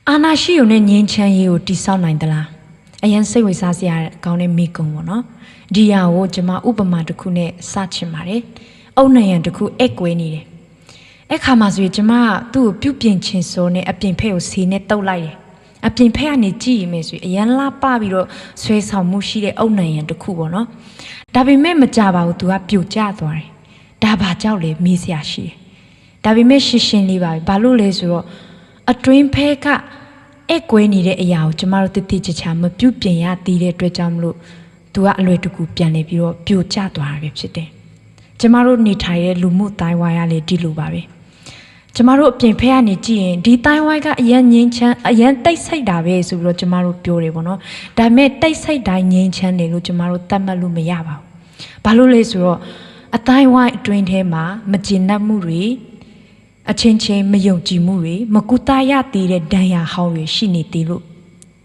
အာနာရှိယုံနဲ့ငင်းချမ်းရေးကိုတိဆောက်နိုင်သလားအရင်စိတ်ဝင်စားစရာကောင်းတဲ့မိကုံပေါ့နော်ဒီဟာကိုကျွန်မဥပမာတစ်ခုနဲ့စချင်ပါတယ်အုတ်နံရံတစ်ခုအက်ကွဲနေတယ်အဲ့ခါမှာဆိုရင်ကျွန်မသူ့ကိုပြုတ်ပြင်ချင်စောနဲ့အပြင်ဖက်ကိုစီနဲ့တုပ်လိုက်တယ်အပြင်ဖက်ကနေကြည့်ရမယ်ဆိုရင်အရန်လာပပြီးတော့ဆွဲဆောင်မှုရှိတဲ့အုတ်နံရံတစ်ခုပေါ့နော်ဒါပေမဲ့မကြပါဘူးသူကပြိုကျသွားတယ်ဒါဘာကြောက်လဲမေးစရာရှိတယ်ဒါပေမဲ့ရှင်းရှင်းလေးပါပဲဘာလို့လဲဆိုတော့အတွင်းဖက်ကအဲ့ကွဲနေတဲ့အရာကိုကျမတို့တတိချာမပြုတ်ပြင်ရသေးတဲ့အတွက်ကြောင့်မလို့သူကအလွယ်တကူပြန်နေပြီးတော့ပြိုကျသွားတာပဲဖြစ်တယ်ကျမတို့နေထိုင်တဲ့လူမှုတိုင်းဝိုင်းရလေဒီလိုပါပဲကျမတို့အပြင်ဖက်ကနေကြည့်ရင်ဒီတိုင်းဝိုင်းကအရန်ငင်းချမ်းအရန်တိတ်ဆိတ်တာပဲဆိုပြီးတော့ကျမတို့ပြောတယ်ပေါ့နော်ဒါပေမဲ့တိတ်ဆိတ်တိုင်းငင်းချမ်းတယ်လို့ကျမတို့သတ်မှတ်လို့မရပါဘူးဘာလို့လဲဆိုတော့အတိုင်းဝိုင်းအတွင်းထဲမှာမကျေနပ်မှုတွေအချင်းချင်းမယုံကြည်မှုတွေမကူတာရသေးတဲ့ဒဏ်ရာဟောင်းတွေရှိနေသေးလို့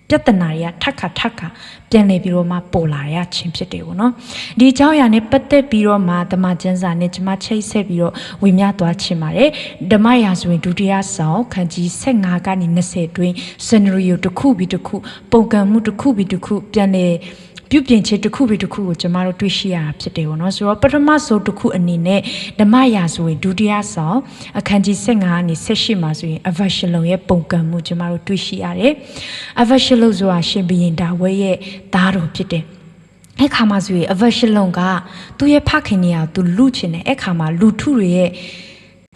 ပြဿနာတွေကထပ်ခါပြန်နေပြီးတော့မှပေါ်လာရခြင်းဖြစ်တယ်ပေါ့နော်ဒီအကြောင်းအရာနဲ့ပတ်သက်ပြီးတော့မှဓမ္မကျမ်းစာနဲ့ကျွန်မချိတ်ဆက်ပြီးတော့ဝေမျှသွားခြင်းပါတယ်ဓမ္မရာဆိုရင်ဒုတိယဆောင်ခန်းကြီး15ကနေ20တွင်စင်နရီယိုတစ်ခုပြီးတစ်ခုပုံကံမှုတစ်ခုပြီးတစ်ခုပြန်နေပြုပြင်ခြင်းတစ်ခုပြီးတစ်ခုကိုကျမတို့တွေ့ရှိရတာဖြစ်တယ်ပေါ့နော်ဆိုတော့ပထမဆုံးတစ်ခုအနေနဲ့ဓမ္မရာဆိုရင်ဒုတိယဆောင်အခန်းကြီး15ကနေ18မှာဆိုရင်အဗရှလုံရဲ့ပုံကံမှုကျမတို့တွေ့ရှိရတယ်အဗရှလုံဆိုတာရှင်ဘုရင်ဒါဝိဒ်ရဲ့သားတော်ဖြစ်တယ်အဲ့ခါမှာဆိုရင်အဗရှလုံကသူ့ရဲ့ဖခင်နေရာသူလူချင်တယ်အဲ့ခါမှာလူထုတွေရဲ့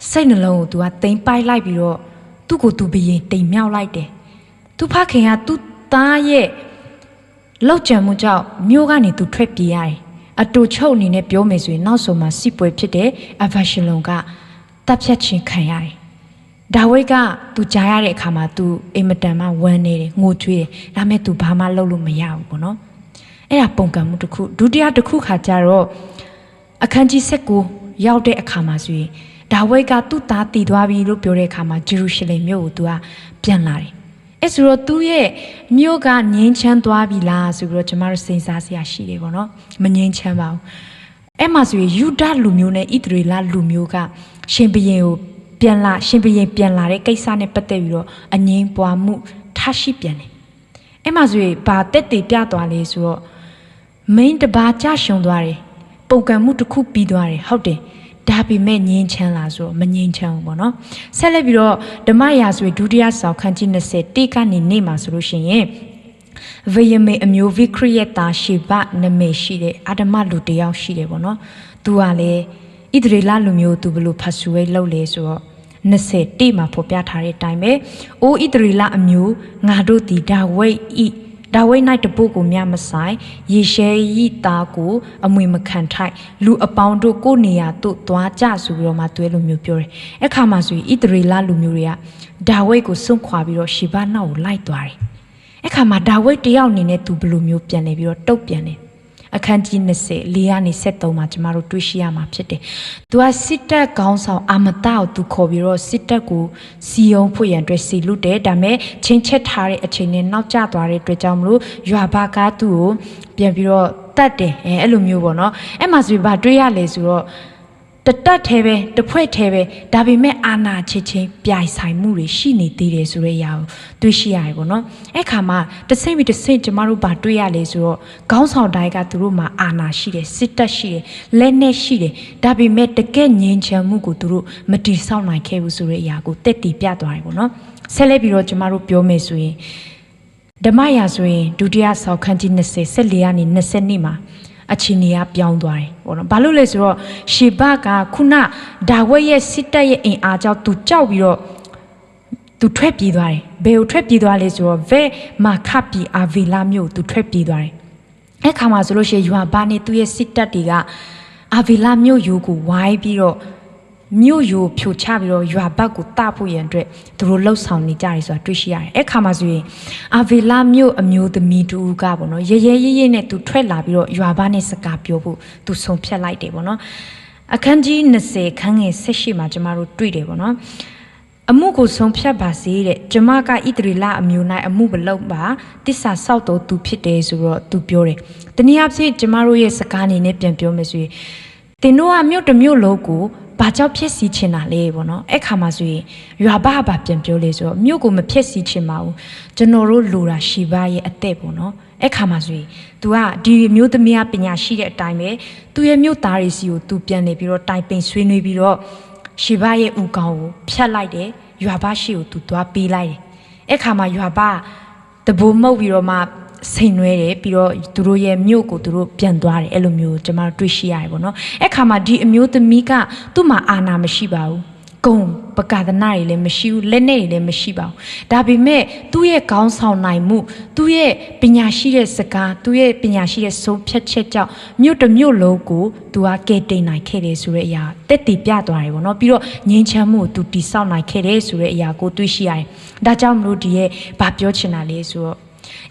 စိတ်နှလုံးကိုသူကတိမ်ပိုက်လိုက်ပြီးတော့သူ့ကိုသူဘုရင်တိမ်မြောက်လိုက်တယ်သူဖခင်ကသူ့သားရဲ့လောက်ကြံမှုကြောင့်မြို့ကနေသူထွက်ပြေးရတယ်အတူချုပ်အနေနဲ့ပြောမယ်ဆိုရင်နောက်ဆုံးမှာစစ်ပွဲဖြစ်တဲ့အဗရှလုံကတပ်ဖြတ်ခြင်းခံရတယ်ဒါဝိဒ်ကသူကြားရတဲ့အခါမှာသူအိမ်မတန်မှဝမ်းနေတယ်ငိုကြွေးတယ်ဒါပေမဲ့သူဘာမှလုပ်လို့မရဘူးပေါ့နော်အဲ့ဒါပုံကံမှုတစ်ခုဒုတိယတစ်ခုခါကျတော့အခန်းကြီး19ရောက်တဲ့အခါမှာဆိုရင်ဒါဝိဒ်ကသူ့သားတည်သွားပြီလို့ပြောတဲ့အခါမှာဂျေရုရှလင်မြို့ကိုသူကပြန်လာတယ်အဲ့ဆိုတော့သူ့ရဲ့မြို့ကငြိမ်းချမ်းသွားပြီလားဆိုပြီးတော့ကျမတို့စဉ်းစားစရာရှိတယ်ပေါ့နော်မငြိမ်းချမ်းပါဘူးအဲ့မှာဆိုရင်ယူဒလူမျိုးနဲ့ဣသရေလလူမျိုးကရှင်ဘုရင်ကိုရှင်ဘုရင်ပြန်လာတဲ့ကိစ္စနဲ့ပတ်သက်ပြီးတော့အငြင်းပွားမှုထားရှိပြန်တယ်အဲ့မှာဆိုရင်ဘာတက်တည်ပြသွားလဲဆိုတော့မိန်းတပါးကြရှုံသွားတယ်ပုံကံမှုတစ်ခုပြီးသွားတယ်ဟုတ်တယ်ဒါပေမဲ့ငြင်းချမ်းလာဆိုတော့မငြင်းချမ်းဘူးပေါ့နော်ဆက်လက်ပြီးတော့ဓမ္မရာဆိုရင်ဒုတိယဆောင်ခန်းကြီး20တိကနေနေမှာဆိုလို့ရှိရင်ဗေယမေအမျိုးဝိခရိယတာရှေဘနမေရှိတဲ့အာဓမလူတယောက်ရှိတယ်ပေါ့နော်သူကလည်းဣသရေလလူမျိုးသူဘလို့ဖတ်ဆူဝဲလုပ်လဲဆိုတော့20တိမှာဖော်ပြထားတဲ့အတိုင်းပဲအိုးဣသရေလအမျိုးငါတို့ဒီဒါဝိဒ်၌တပုတ်ကိုမြမဆိုင်ယေရှဲဤသားကိုအမွေမခံထိုက်လူအပေါင်းတို့ကိုနေရာသို့သွားကြဆိုပြီးတော့မှတွဲလိုမျိုးပြောတယ်။အခါမှာဆိုရင်ဣသရေလလူမျိုးတွေကဒါဝိဒ်ကိုစွန့်ခွာပြီးတော့ရှေဘနောက်ကိုလိုက်သွားတယ်။အခါမှာဒါဝိဒ်တယောက်အနေနဲ့သူဘယ်လိုမျိုးပြန်နေပြီးတော့တုတ်ပြန်တယ်။အခန်းကြီး20 4ကနေ73မှာကျမတို့တွေ့ရှိရမှာဖြစ်တယ်။သူကစစ်တပ်ခေါင်းဆောင်အာမတကိုသူခေါ်ပြီးတော့စစ်တပ်ကိုစီယုံဖွင့်ရန်အတွက်စီလူတယ်ဒါပေမဲ့ချင်းချက်ထားတဲ့အချိန်နဲ့နောက်ကျသွားတဲ့အတွက်ကြောင့်မလို့ရွာဘာကသူ့ကိုပြန်ပြီးတော့တတ်တယ်အဲ့လိုမျိုးပေါ့နော်အဲ့မှာဆိုပြီးဗာတွေ့ရလေဆိုတော့တတ်သေးပဲတဖွဲ့သေးပဲဒါပေမဲ့အာနာချစ်ချင်းပြိုင်ဆိုင်မှုတွေရှိနေသေးတယ်ဆိုတဲ့အရာကိုတွေ့ရှိရတယ်ပေါ့နော်အဲ့ခါမှာတစိမ့်ပြီးတစိမ့်ကျမတို့ဗာတွေ့ရလေဆိုတော့ခေါင်းဆောင်တိုင်းကသူတို့မှာအာနာရှိတယ်စစ်တပ်ရှိတယ်လက်နက်ရှိတယ်ဒါပေမဲ့တကယ့်ငြိမ်းချမ်းမှုကိုသူတို့မတည်ဆောက်နိုင်ခဲ့ဘူးဆိုတဲ့အရာကိုတက်တည်ပြသွားတယ်ပေါ့နော်ဆက်လက်ပြီးတော့ကျမတို့ပြောမယ်ဆိုရင်ဓမ္မရာဆိုရင်ဒုတိယဆောင်ခန်းကြီး20 14ကနေ20မှာအချင်းကြီးကပြောင်းသွားတယ်ပေါ့နော်ဘာလို့လဲဆိုတော့ရှေဘကခုနဒါဝိဒ်ရဲ့စစ်တပ်ရဲ့အင်အားကြောင့်သူကြောက်ပြီးတော့သူထွက်ပြေးသွားတယ်ဘယ်ကိုထွက်ပြေးသွားလဲဆိုတော့ဗဲမာခပီအာဗီလာမြို့သူထွက်ပြေးသွားတယ်အဲ့ခါမှာဆိုလို့ရှိရင်ယွာဘာနဲ့သူ့ရဲ့စစ်တပ်တွေကအာဗီလာမြို့ယူကိုဝိုင်းပြီးတော့မြို့ယူဖြိုချပြီးတော့ရွာဘက်ကိုတဖို့ရန်အတွက်သူတို့လှုပ်ဆောင်နေကြတယ်ဆိုတာတွေ့ရှိရတယ်။အဲ့ခါမှာဆိုရင်အာဗီလာမြို့အမျိုးသမီးတူကပေါ့နော်ရဲနဲ့သူထွက်လာပြီးတော့ရွာဘနဲ့စကားပြောဖို့သူဆုံးဖြတ်လိုက်တယ်ပေါ့နော်။အခန်းကြီး20ခန်းငယ်18မှာကျမတို့တွေ့တယ်ပေါ့နော်။အမှုကိုဆုံးဖြတ်ပါစေတဲ့ကျမကဣသရေလအမျိုး၌အမှုမလုပ်ပါတစ္ဆာဆောက်တော်သူဖြစ်တယ်ဆိုတော့သူပြောတယ်။တနည်းအားဖြင့်ကျမတို့ရဲ့စကားအနေနဲ့ပြန်ပြောမယ်ဆိုရင်သင်တို့ကမြို့တစ်မြို့လုံးကို ဘာကြောင့်ဖြစ်စီချင်တာလဲပေါ့နော်အဲ့ခါမှာဆိုရင်ရွာဘာပြန်ပြောလဲဆိုတော့မြို့ကိုမဖြစ်စီချင်ပါဘူးကျွန်တော်တို့လိုတာရှီဘာရဲ့အသက်ပေါ့နော်အဲ့ခါမှာဆိုရင် तू ကဒီမျိုးသမီးကပညာရှိတဲ့အတိုင်းပဲသူ့ရဲ့မြို့သားတွေစီကို तू ပြန်နေပြီးတော့တိုင်ပင်ဆွေးနွေးပြီးတော့ရှီဘာရဲ့ဦးခေါင်းကိုဖြတ်လိုက်တယ်ရွာဘာရှိကို तू သွားပေးလိုက်တယ်အဲ့ခါမှာရွာဘာတဘိုးမှုတ်ပြီးတော့မှစိန်နွဲတယ်ပြီးတော့သူတို့ရဲ့မြို့ကိုသူတို့ပြန်သွားတယ်အဲ့လိုမျိုးကျွန်မတို့တွေ့ရှိရတယ်ပေါ့နော်အဲ့ခါမှာဒီအမျိုးသမီးကသူ့မှာအာဏာမရှိပါဘူးဂုံပကာဒနာတွေလည်းမရှိဘူးလက်နဲ့တွေလည်းမရှိပါဘူးဒါပေမဲ့သူ့ရဲ့ခေါင်းဆောင်နိုင်မှုသူ့ရဲ့ပညာရှိတဲ့စကားသူ့ရဲ့ပညာရှိတဲ့ဆုံးဖြတ်ချက်ကြောင့်မြို့တစ်မြို့လုံးကိုသူကကယ်တင်နိုင်ခဲ့တယ်ဆိုတဲ့အရာတက်တည်ပြသွားတယ်ပေါ့နော်ပြီးတော့ငြိမ်းချမ်းမှုကိုသူတည်ဆောက်နိုင်ခဲ့တယ်ဆိုတဲ့အရာကိုတွေ့ရှိရတယ်ဒါကြောင့်မလို့ဒီရဲ့ဗာပြောချင်တာလေးဆိုတော့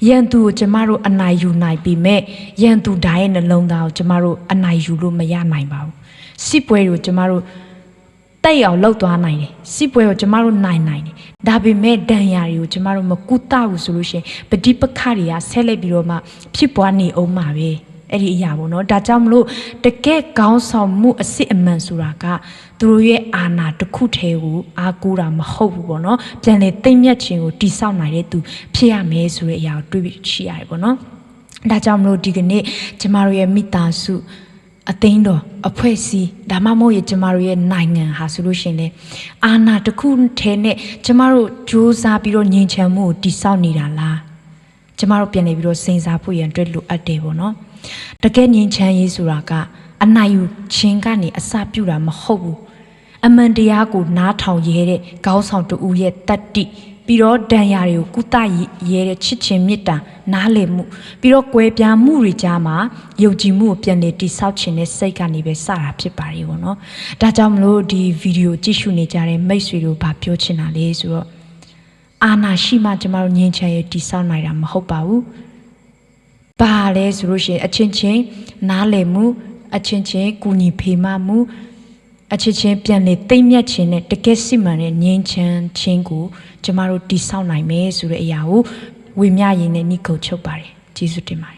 ရန်သူကိုကျမတို့အနိုင်ယူနိုင်ပြီမဲ့ရန်သူဓာတ်ရဲ့နှလုံးသားကိုကျမတို့အနိုင်ယူလို့မရနိုင်ပါဘူးစစ်ပွဲကိုကျမတို့တိုက်အောင်လှုပ်သွားနိုင်တယ်စစ်ပွဲကိုကျမတို့နိုင်တယ်ဒါပေမဲ့ဒဏ်ရာတွေကိုကျမတို့မကုသဘူးဆိုလို့ရှိရင်ပဋိပက္ခတွေကဆက်လက်ပြီးတော့မှဖြစ်ပွားနေအောင်မှာပဲအဲ့ဒီအရာပေါ့နော်ဒါကြောင့်မလို့တကယ်ခေါင်းဆောင်မှုအစစ်အမှန်ဆိုတာကသူတို့ရဲ့အာဏာတစ်ခုတည်းကိုအားကိုးတာမဟုတ်ဘူးပေါ့နော်ပြန်လေသိမ့်မြတ်ခြင်းကိုတိဆောက်နိုင်တဲ့သူဖြစ်ရမယ်ဆိုတဲ့အရာကိုတွေးရှိရတယ်ပေါ့နော်ဒါကြောင့်မလို့ဒီကနေ့ကျမတို့ရဲ့မိသားစုအသိန်းတော်အဖွဲ့အစည်းဒါမှမဟုတ်ကျမတို့ရဲ့နိုင်ငံဟာဆိုလို့ရှိရင်လေအာဏာတစ်ခုတည်းနဲ့ကျမတို့စူးစမ်းပြီးတော့ငြိမ်းချမ်းမှုကိုတိဆောက်နေတာလားကျမတို့ပြန်နေပြီးတော့စဉ်းစားဖို့ရန်အတွက်လိုအပ်တယ်ပေါ့နော်တကယ်ငြိမ်းချမ်းရေးဆိုတာကအနိုင်ယူခြင်းကနေအစပြုတာမဟုတ်ဘူးအမှန်တရားကိုနားထောင်ရဲတဲ့ခေါင်းဆောင်တူရဲ့တတ္တိပြီးတော့ဒဏ်ရာတွေကိုကုသရဲတဲ့ချစ်ချင်းမေတ္တာနားလည်မှုပြီးတော့ကွဲပြားမှုတွေကြားမှာယုံကြည်မှုကိုပြန်လည်တည်ဆောက်ခြင်းနဲ့စိတ်ကနေပဲစတာဖြစ်ပါတယ်ပေါ့နော်ဒါကြောင့်မလို့ဒီဗီဒီယိုကြည့်ရှုနေကြတဲ့မိတ်ဆွေတို့ဘာပြောချင်တာလဲဆိုတော့အာနာရှိမှကျမတို့ငြိမ်းချမ်းရေးတည်ဆောက်နိုင်တာမဟုတ်ပါဘူးဘာလဲဆိုလို့ရှိရင်အချင်းချင်းနားလည်မှုအချင်းချင်းကူညီဖေးမမှုအချင်းချင်းပြန်လေသိမ့်မြတ်ခြင်းနဲ့တကယ်စစ်မှန်တဲ့ငြိမ်းချမ်းခြင်းကိုကျမတို့တည်ဆောက်နိုင်မယ်ဆိုတဲ့အရာကိုဝေမျှရည်နဲ့နှိကုတ်ချုပ်ပါတယ်ကျေးဇူးတင်ပါတယ်